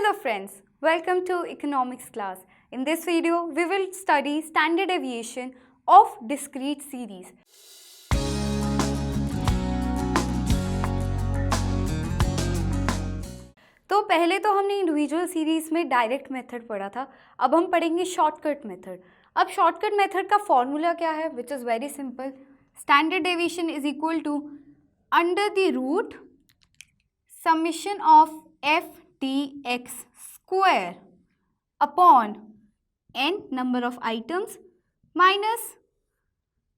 Hello friends, welcome to economics class. In this video, we will study standard deviation of discrete series. तो पहले तो हमने individual series में direct method पढ़ा था, अब हम पढ़ेंगे शॉर्टकट मेथड. अब शॉर्टकट मेथड का फॉर्मूला क्या है, which is very simple. Standard deviation is equal to under the root summation of f(dx) square upon n number of items minus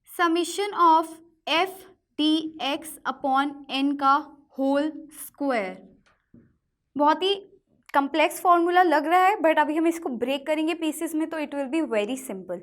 summation of f(dx) upon n का whole square. बहुत ही complex formula लग रहा है, but अभी हम इसको break करेंगे pieces में तो it will be very simple.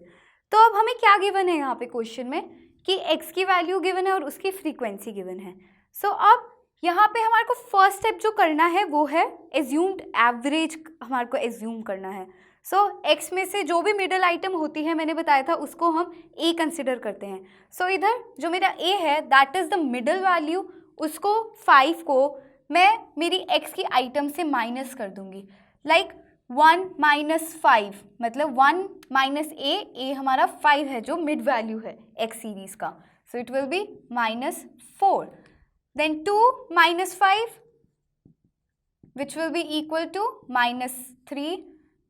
तो अब हमें क्या गिवन है यहाँ पे क्वेश्चन में कि x की वैल्यू गिवन है और उसकी फ्रीक्वेंसी गिवन है. सो अब यहाँ पे हमारे को फर्स्ट स्टेप जो करना है वो है एज्यूम्ड एवरेज हमारे को एज्यूम करना है. सो x में से जो भी मिडल आइटम होती है, मैंने बताया था, उसको हम a कंसिडर करते हैं. सो इधर जो मेरा a है that is the middle value, उसको 5 को मैं मेरी x की आइटम से माइनस कर दूंगी. लाइक 1 माइनस 5 मतलब 1 माइनस a हमारा 5 है जो मिड वैल्यू है x सीरीज का. सो it will B -4. Then 2 minus 5 which will be equal to -3.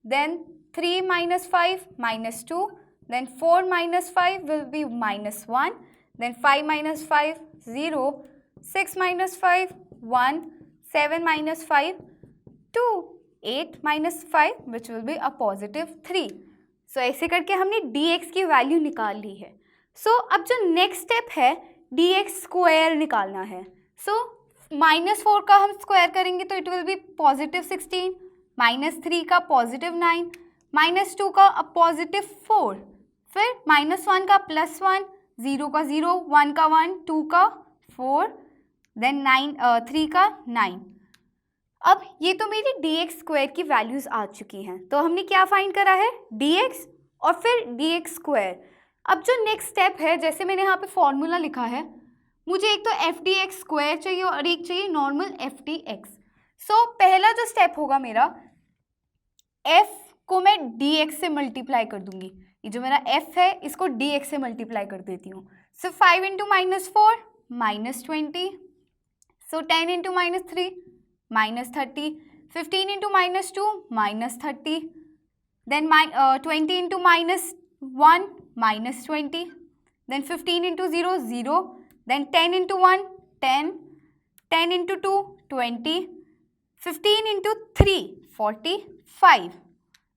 Then 3 minus 5 -2. Then 4 minus 5 will be -1. Then 5 minus 5 0. 6 minus 5 1. 7 minus 5 2. 8 minus 5 which will be a +3. So ऐसे करके हमने dx की value निकाल ली है. So अब जो next step है dx square निकालना है. सो -4 का हम स्क्वायर करेंगे तो इट विल बी +16, -3 का +9, -2 का +4, फिर -1 का +1, 0 का 0, 1 का 1, 2 का 4, देन 3 का 9. अब ये तो मेरी dx स्क्वायर की वैल्यूज़ आ चुकी हैं. तो हमने क्या फाइंड करा है, dx और फिर dx स्क्वायर. अब जो नेक्स्ट स्टेप है, जैसे मैंने यहाँ पे फॉर्मूला लिखा है, मुझे एक तो f(dx) स्क्वायर चाहिए और एक चाहिए नॉर्मल f(dx). सो पहला जो स्टेप होगा मेरा, f को मैं dx से मल्टीप्लाई कर दूंगी. ये जो मेरा f है इसको dx से मल्टीप्लाई कर देती हूँ. So 5 into -4 -20. So 10 into -3 -30. 15 into -2 -30. Then 20 into -1 -20. Then 15 into 0 0. Then 10 into 1 10. 10 into 2 20. 15 into 3 45.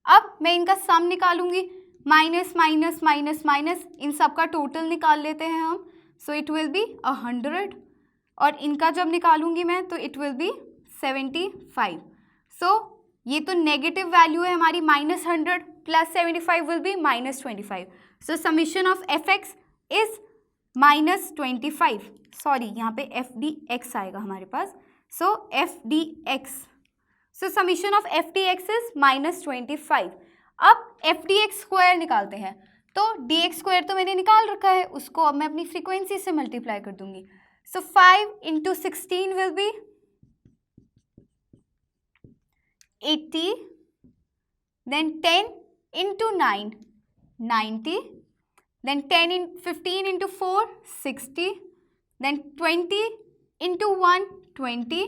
अब मैं इनका सम निकालूंगी, माइनस माइनस माइनस माइनस, इन सब का टोटल निकाल लेते हैं हम. सो इट विल बी 100 और इनका जब निकालूंगी मैं तो इट विल बी 75. सो ये तो नेगेटिव वैल्यू है हमारी, -100 + 75 will be -25. So summation of f(x) is -25. Sorry, यहाँ पे f(dx) आएगा हमारे पास. सो f(dx). So summation of f(dx) is -25. अब f(dx) स्क्वायर निकालते हैं. तो dx स्क्वायर तो मैंने निकाल रखा है, उसको अब मैं अपनी फ्रीक्वेंसी से मल्टीप्लाई कर दूंगी. So 5 into 16 will be 80. Then 10 into 9 90. Then 15 into 4 60. Then 20 into 1 20.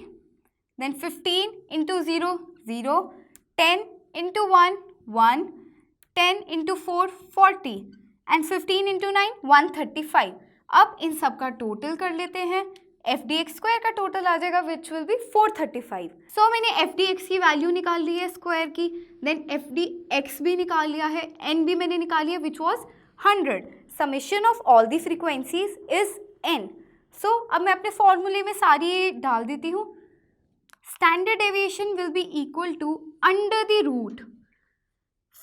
Then 15 into 0 0. 10 into 1 1. 10 into 4 40. And 15 into 9 135. अब इन सब का टोटल कर लेते हैं. f(dx) स्क्वायर का टोटल आ जाएगा विच विल बी 435. सो मैंने f(dx) की वैल्यू निकाल ली है स्क्वायर की. देन f(dx) भी निकाल लिया है, n भी मैंने निकाल लिया which was 100. Summation of all the frequencies is n. So अब मैं अपने फॉर्मूले में सारी डाल देती हूँ. Standard deviation will be equal to under the root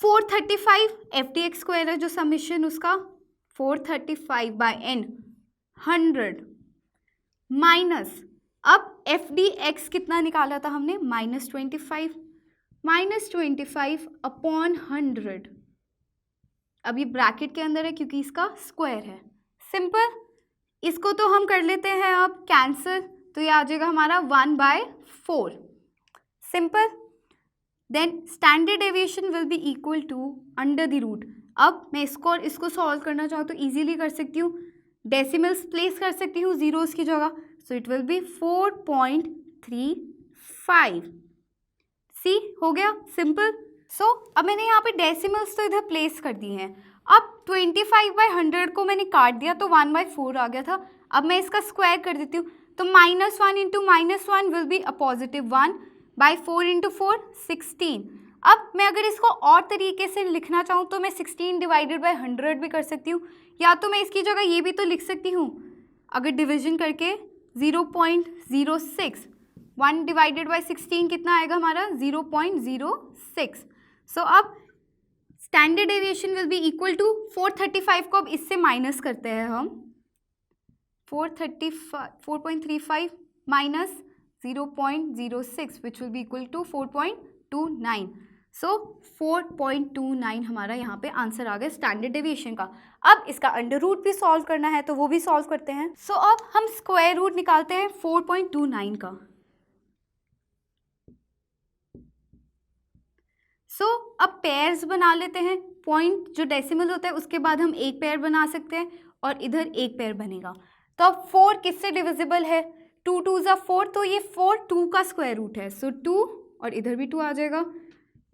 435 f(dx) square है जो समेशन उसका 435/n 100 माइनस, अब f(dx) कितना निकाला था हमने, -25. -25 अपॉन 100. अब ये ब्रैकेट के अंदर है क्योंकि इसका स्क्वायर है. सिंपल, इसको तो हम कर लेते हैं अब कैंसिल, तो ये आ जाएगा हमारा 1/4. Simple. Then standard deviation will be equal to under the root. अब मैं इसको सॉल्व करना चाहूँ तो इजीली कर सकती हूँ, डेसिमल्स प्लेस कर सकती हूँ जीरोस की जगह, सो इट विल बी 4.35। सी हो गया सिंपल। सो अब मैंने यहाँ पे डेसिमल्स तो इधर प्लेस कर दिए हैं। अब 25/100 को मैंने काट दिया तो 1/4 आ गया था। अब मैं इसका स्क्वायर कर देती हूँ तो -1 into -1 will be a positive 1/4 into 4 16। अब मैं अगर इसको और तरीके से लिखना चाहूँ तो मैं 16 डिवाइडेड बाई 100 भी कर सकती हूँ, या तो मैं इसकी जगह ये भी तो लिख सकती हूँ अगर डिविजन करके 0.06। 1 डिवाइडेड बाई 16 कितना आएगा हमारा 0.06। सो अब standard deviation will be equal to 435 को अब इससे माइनस करते हैं हम, 4.35 minus 0.06 which will be equal to 4.29। So 4.29 हमारा यहाँ पे आंसर आ गया स्टैंडर्ड डेविएशन का। अब इसका अंडर रूट भी सॉल्व करना है तो वो भी सॉल्व करते हैं। सो अब हम स्क्वायर रूट निकालते हैं 4.29 का। सो अब पेयर्स बना लेते हैं, पॉइंट जो डेसिमल होता है उसके बाद हम एक पेयर बना सकते हैं और इधर एक पेयर बनेगा। तो अब 4 किससे डिविजिबल है, 2 2 ज़ा 4, तो ये 4 2 का स्क्वायर रूट है, सो 2 और इधर भी 2 आ जाएगा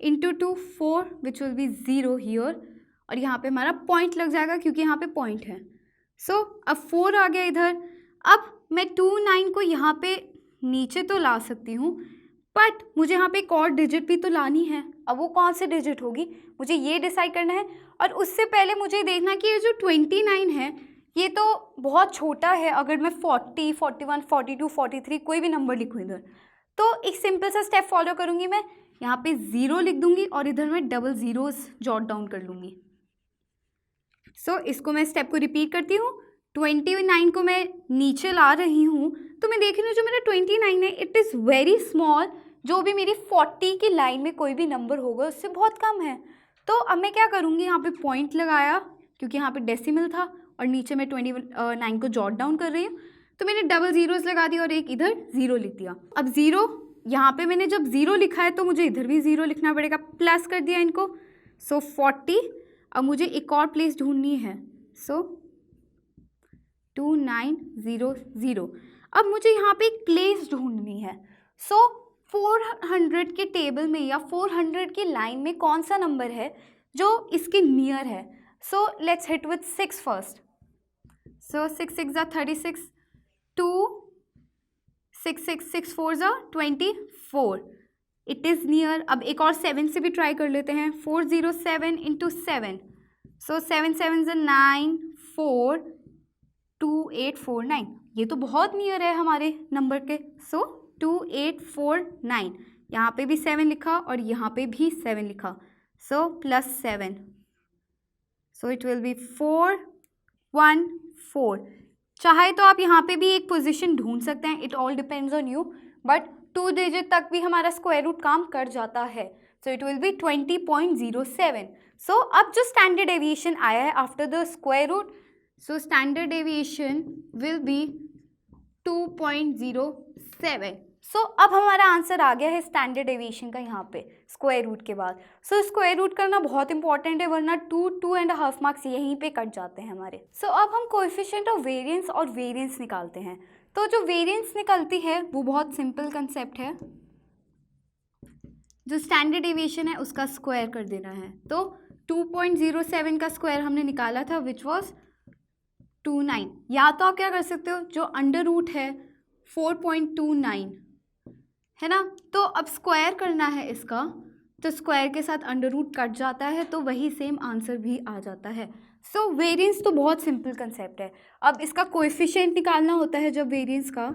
into 2 4 which will B 0 here, और यहाँ पे हमारा पॉइंट लग जाएगा क्योंकि यहाँ पे पॉइंट है। सो अब 4 आ गया इधर। अब मैं 29 को यहाँ पे नीचे तो ला सकती हूँ, बट मुझे यहाँ पे एक और डिजिट भी तो लानी है। अब वो कौन सी डिजिट होगी मुझे ये डिसाइड करना है, और उससे पहले मुझे देखना कि ये जो 29 है ये तो बहुत छोटा है। अगर मैं 40, 41, 42, 43 कोई भी नंबर लिखूँ इधर, तो एक सिंपल सा स्टेप फॉलो करूँगी, मैं यहाँ पे 0 लिख दूँगी और इधर मैं डबल ज़ीरोज़ जॉट डाउन कर लूँगी। सो इसको मैं स्टेप को रिपीट करती हूँ। 29 को मैं नीचे ला रही हूँ तो मैं देख रही हूँ जो मेरा 29 है इट इज़ वेरी स्मॉल, जो भी मेरी 40 की लाइन में कोई भी नंबर होगा उससे बहुत कम है। तो अब मैं क्या करूँगी, यहाँ पे पॉइंट लगाया क्योंकि यहाँ पे डेसिमल था और नीचे मैं 29 को जॉट डाउन कर रही हूँ, तो मैंने डबल ज़ीरोज़ लगा दिया और एक इधर 0 लिख दिया। अब 0 यहाँ पे मैंने जब 0 लिखा है तो मुझे इधर भी 0 लिखना पड़ेगा, प्लस कर दिया इनको। सो 40। अब मुझे एक और प्लेस ढूंढनी है, सो 2900। अब मुझे यहाँ पे एक प्लेस ढूंढनी है। सो 400 के टेबल में या 400 की लाइन में कौन सा नंबर है जो इसके नियर है। So let's hit with 6 first. So 6 6 ज़ा 36, 2 6 6 6 4 ज़ा 24, इट इज़ नियर। अब एक और 7 से भी ट्राई कर लेते हैं, 407 इंटू 7, सो 7 7 ज़ा 9 4 2849, ये तो बहुत नियर है हमारे नंबर के। सो 2849, यहाँ पे भी 7 लिखा और यहाँ पे भी 7 लिखा, सो +7, सो इट विल बी 414। चाहे तो आप यहाँ पे भी एक पोजीशन ढूंढ सकते हैं, it all depends on you, but 2 digit तक भी हमारा स्क्वायर रूट काम कर जाता है। So it will be 20.07। So अब जो स्टैंडर्ड डेविएशन आया है after the square root, so standard deviation will be 2.07। सो अब हमारा आंसर आ गया है स्टैंडर्ड डेविएशन का यहाँ पे स्क्वायर रूट के बाद। सो स्क्वायर रूट करना बहुत इंपॉर्टेंट है, वरना 2.5 मार्क्स यहीं पे कट जाते हैं हमारे। सो अब हम कोएफिशिएंट ऑफ वेरिएंस और वेरिएंस निकालते हैं। तो जो वेरिएंस निकलती है वो बहुत सिंपल कंसेप्ट है, जो स्टैंडर्ड डेविएशन है उसका स्क्वायर कर देना है। तो 2.07 का स्क्वायर हमने निकाला था विच वॉज 29। या तो आप क्या कर सकते हो, जो अंडर रूट है 4.29 है ना, तो अब स्क्वायर करना है इसका, तो स्क्वायर के साथ अंडर रूट कट जाता है तो वही सेम आंसर भी आ जाता है। सो वेरिएंस तो बहुत सिंपल कंसेप्ट है। अब इसका कोएफिशिएंट निकालना होता है जब वेरिएंस का,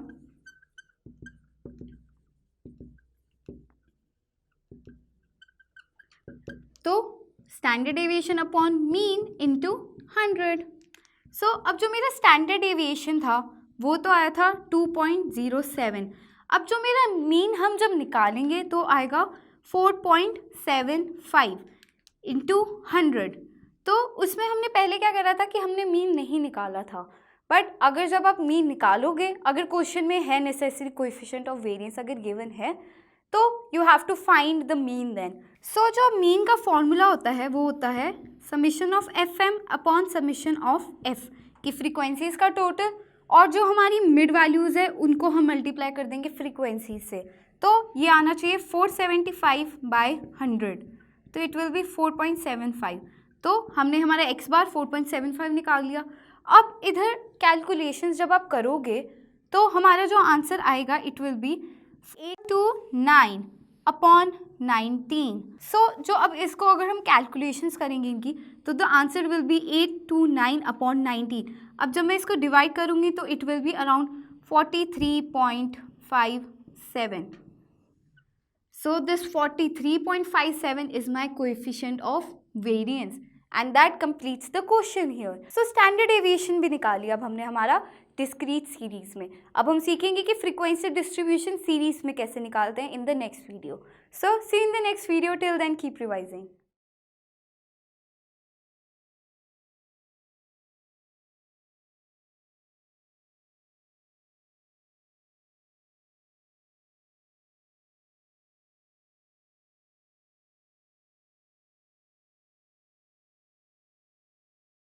तो standard deviation upon mean into 100। सो अब जो मेरा स्टैंडर्ड डेविएशन था वो तो आया था 2.07। अब जो मेरा मीन हम जब निकालेंगे तो आएगा 4.75 इंटू 100। तो उसमें हमने पहले क्या करा था कि हमने मीन नहीं निकाला था, बट अगर जब आप मीन निकालोगे, अगर क्वेश्चन में है नेसेसरी कोएफिशिएंट ऑफ वेरिएंस अगर गिवन है, तो you have to find the mean then. So जो मीन का फॉर्मूला होता है वो होता है summation of F M upon summation of F की फ्रीक्वेंसीज का टोटल, और जो हमारी मिड वैल्यूज़ है उनको हम मल्टीप्लाई कर देंगे फ्रीक्वेंसीज से। तो ये आना चाहिए 475/100, तो इट विल बी 4.75। तो हमने हमारा x बार 4.75 निकाल लिया। अब इधर कैलकुलेशंस जब आप करोगे तो हमारा जो आंसर आएगा इट विल बी 829/19। सो जो अब इसको अगर हम कैलकुलेशंस करेंगे इनकी, तो द आंसर विल बी 829/19। अब जब मैं इसको डिवाइड करूँगी तो it will be around 43.57। So this 43.57 is my coefficient of variance and that completes the question here. So standard deviation भी निकाली अब हमने हमारा discrete series में। अब हम सीखेंगे कि frequency distribution series में कैसे निकालते हैं in the next video. So see you in the next video. Till then keep revising.